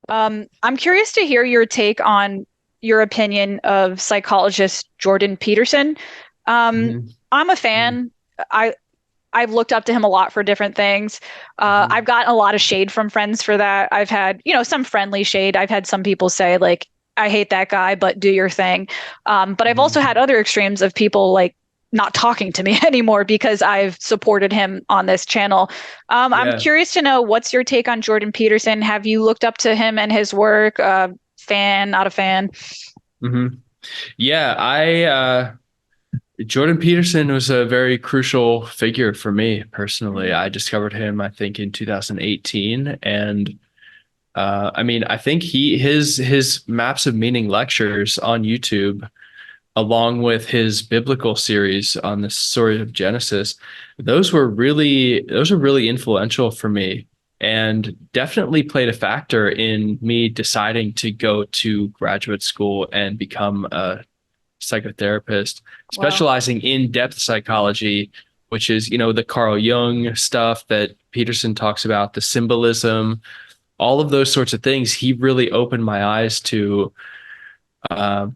I'm curious to hear your take on your opinion of psychologist Jordan Peterson. Um, hmm I'm a fan. I I've looked up to him a lot for different things. I've hmm gotten a lot of shade from friends for that. I've had, some friendly shade. I've had some people say like, I hate that guy, but do your thing. But I've also hmm had other extremes of people like not talking to me anymore because I've supported him on this channel. I'm Yeah. curious to know what's your take on Jordan Peterson? Have you looked up to him and his work? Fan, not a fan? hmm Yeah, I Jordan Peterson was a very crucial figure for me personally. Mm. I discovered him, I think, in 2018, and I mean, I think his Maps of Meaning lectures on YouTube, along with his biblical series on the story of Genesis, those were really influential for me and definitely played a factor in me deciding to go to graduate school and become a psychotherapist, Wow. specializing in depth psychology, which is, the Carl Jung stuff that Peterson talks about, the symbolism, all of those sorts of things. He really opened my eyes uh,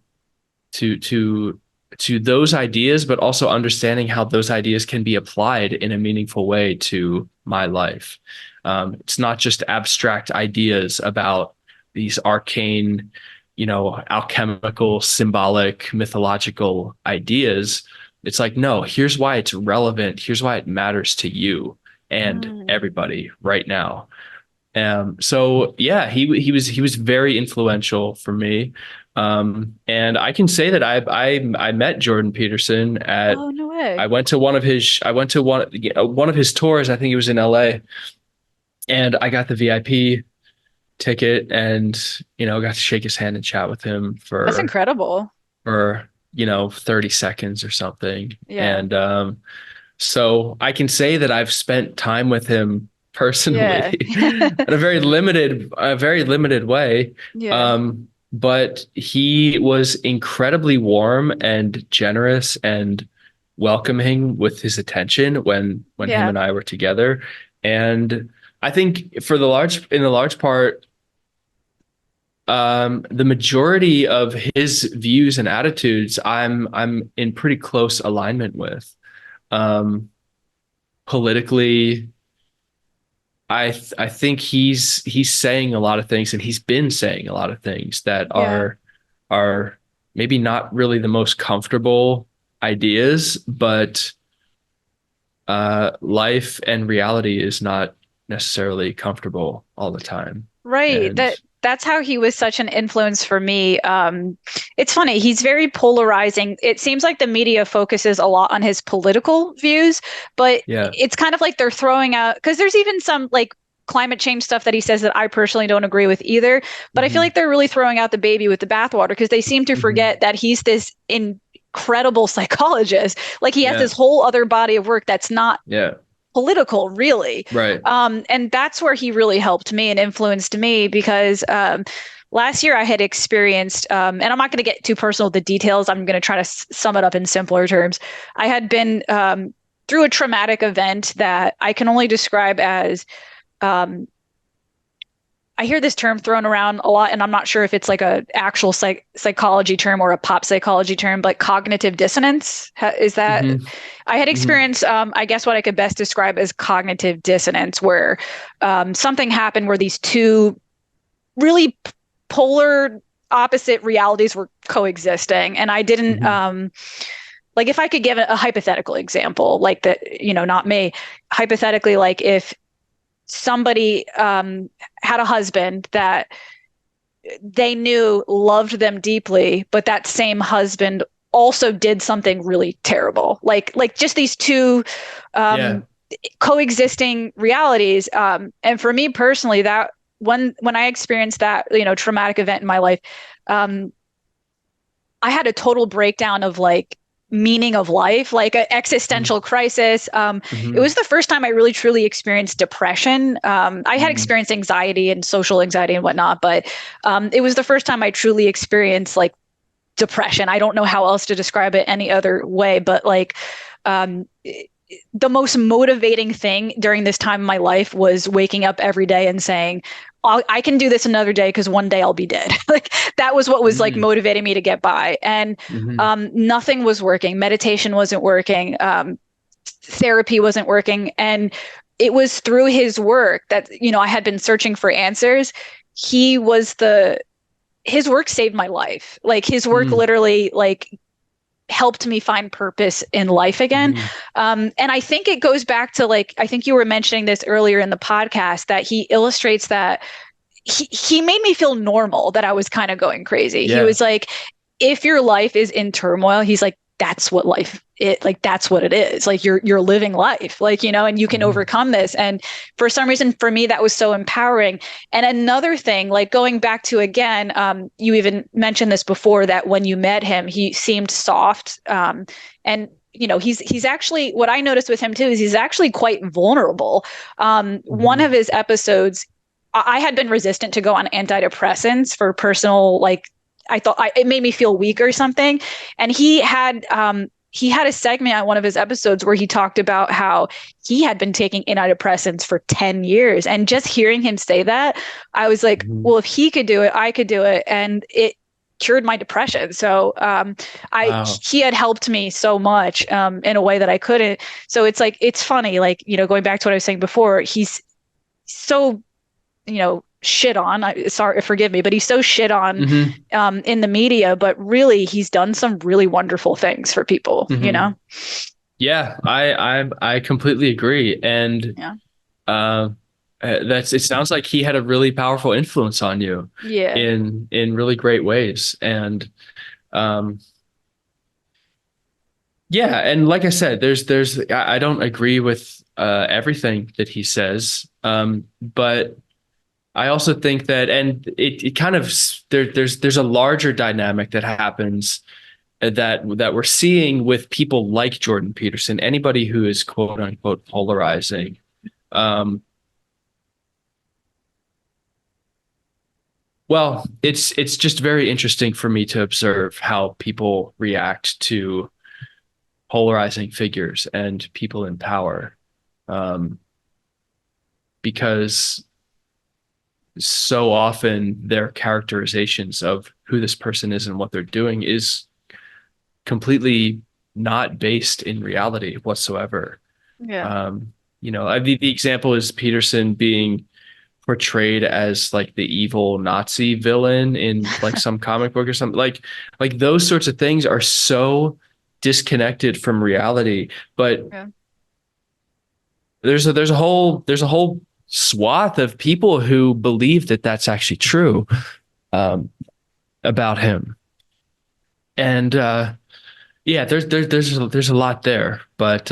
to to to those ideas, but also understanding how those ideas can be applied in a meaningful way to my life. It's not just abstract ideas about these arcane, alchemical, symbolic, mythological ideas. It's like, no, here's why it's relevant. Here's why it matters to you and Mm. everybody right now. So yeah, he was very influential for me. And I can say that I met Jordan Peterson at Oh, no way. I went to one of his tours. I think it was in LA, and I got the VIP ticket and got to shake his hand and chat with him That's incredible. for 30 seconds or something. Yeah. And so I can say that I've spent time with him Yeah. personally in a very limited way. Yeah. But he was incredibly warm and generous and welcoming with his attention when him Yeah. and I were together. And I think in the large part, the majority of his views and attitudes, I'm in pretty close alignment with. Um, Politically, I think he's saying a lot of things, and he's been saying a lot of things that Yeah. are maybe not really the most comfortable ideas, but life and reality is not necessarily comfortable all the time. Right. And That's how he was such an influence for me. It's funny, he's very polarizing. It seems like the media focuses a lot on his political views, but yeah, it's kind of like they're throwing out because there's even some like climate change stuff that he says that I personally don't agree with either. But I feel hmm like they're really throwing out the baby with the bathwater because they seem to hmm forget that he's this incredible psychologist. Like he has yeah, this whole other body of work that's not yeah, political, really. right, And that's where he really helped me and influenced me because last year I had experienced, and I'm not going to get too personal with the details. I'm going to try to sum it up in simpler terms. I had been through a traumatic event that I can only describe as um, I hear this term thrown around a lot, and I'm not sure if it's like a actual psychology term or a pop psychology term, but cognitive dissonance. Is that hmm I had hmm experienced, I guess what I could best describe as cognitive dissonance, where something happened where these two really polar opposite realities were coexisting. And I didn't, hmm like, if I could give a hypothetical example, like that, not me, hypothetically, like if somebody had a husband that they knew loved them deeply, but that same husband also did something really terrible. Like just these two yeah, um, coexisting realities. And for me personally, that when I experienced that traumatic event in my life, um, I had a total breakdown of like meaning of life, like an hmm existential crisis. It hmm was the first time I really truly experienced depression. I had hmm experienced anxiety and social anxiety and whatnot, but it was the first time I truly experienced like depression. I don't know how else to describe it any other way, but like um, the most motivating thing during this time in my life was waking up every day and saying, I can do this another day because one day I'll be dead. Like that was what was like Mm. motivating me to get by. And nothing was working. Meditation wasn't working. Therapy wasn't working. And it was through his work that, I had been searching for answers. His work saved my life. Like his work literally like helped me find purpose in life again. And I think it goes back to like, I think you were mentioning this earlier in the podcast, that he illustrates that he made me feel normal, that I was kind of going crazy. Yeah. He was like, if your life is in turmoil, he's like, that's what that's what it is. Like you're living life, like, and you can overcome this. And for some reason, for me, that was so empowering. And another thing, like going back to, again, you even mentioned this before, that when you met him, he seemed soft. And he's actually, what I noticed with him too, is he's actually quite vulnerable. One of his episodes, I had been resistant to go on antidepressants for personal, like, I thought it made me feel weak or something. And he had a segment on one of his episodes where he talked about how he had been taking antidepressants for 10 years. And just hearing him say that, I was like, well, if he could do it, I could do it. And it cured my depression. So he had helped me so much in a way that I couldn't. So it's like, it's funny, like, going back to what I was saying before, he's so, shit on. Sorry, forgive me, but he's so shit on in the media. But really, he's done some really wonderful things for people. Yeah, I completely agree. And it sounds like he had a really powerful influence on you. Yeah. In really great ways. And yeah, and like I said, I don't agree with everything that he says, but I also think that, and it kind of, there's a larger dynamic that happens that we're seeing with people like Jordan Peterson, anybody who is quote unquote polarizing. Well, it's just very interesting for me to observe how people react to polarizing figures and people in power, because so often their characterizations of who this person is and what they're doing is completely not based in reality whatsoever. Yeah. The example is Peterson being portrayed as like the evil Nazi villain in like some comic book or something. Like those sorts of things are so disconnected from reality. But there's a whole swath of people who believe that that's actually true about him. And there's a lot there, but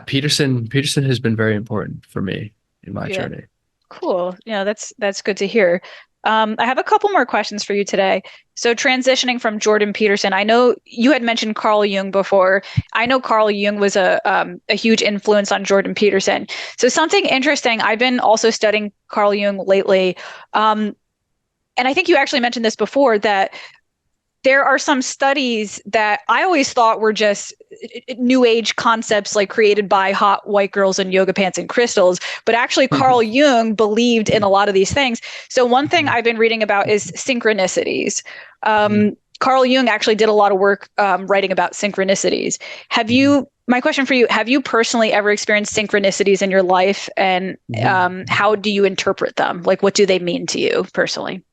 Peterson has been very important for me in my journey. Cool. Yeah, that's good to hear. I have a couple more questions for you today. So transitioning from Jordan Peterson, I know you had mentioned Carl Jung before. I know Carl Jung was a huge influence on Jordan Peterson. So something interesting, I've been also studying Carl Jung lately. And I think you actually mentioned this before, that there are some studies that I always thought were just new age concepts, like created by hot white girls in yoga pants and crystals. But actually, Carl Jung believed in a lot of these things. So one thing I've been reading about is synchronicities. Carl Jung actually did a lot of work writing about synchronicities. My question for you, have you personally ever experienced synchronicities in your life? And how do you interpret them? Like, what do they mean to you personally?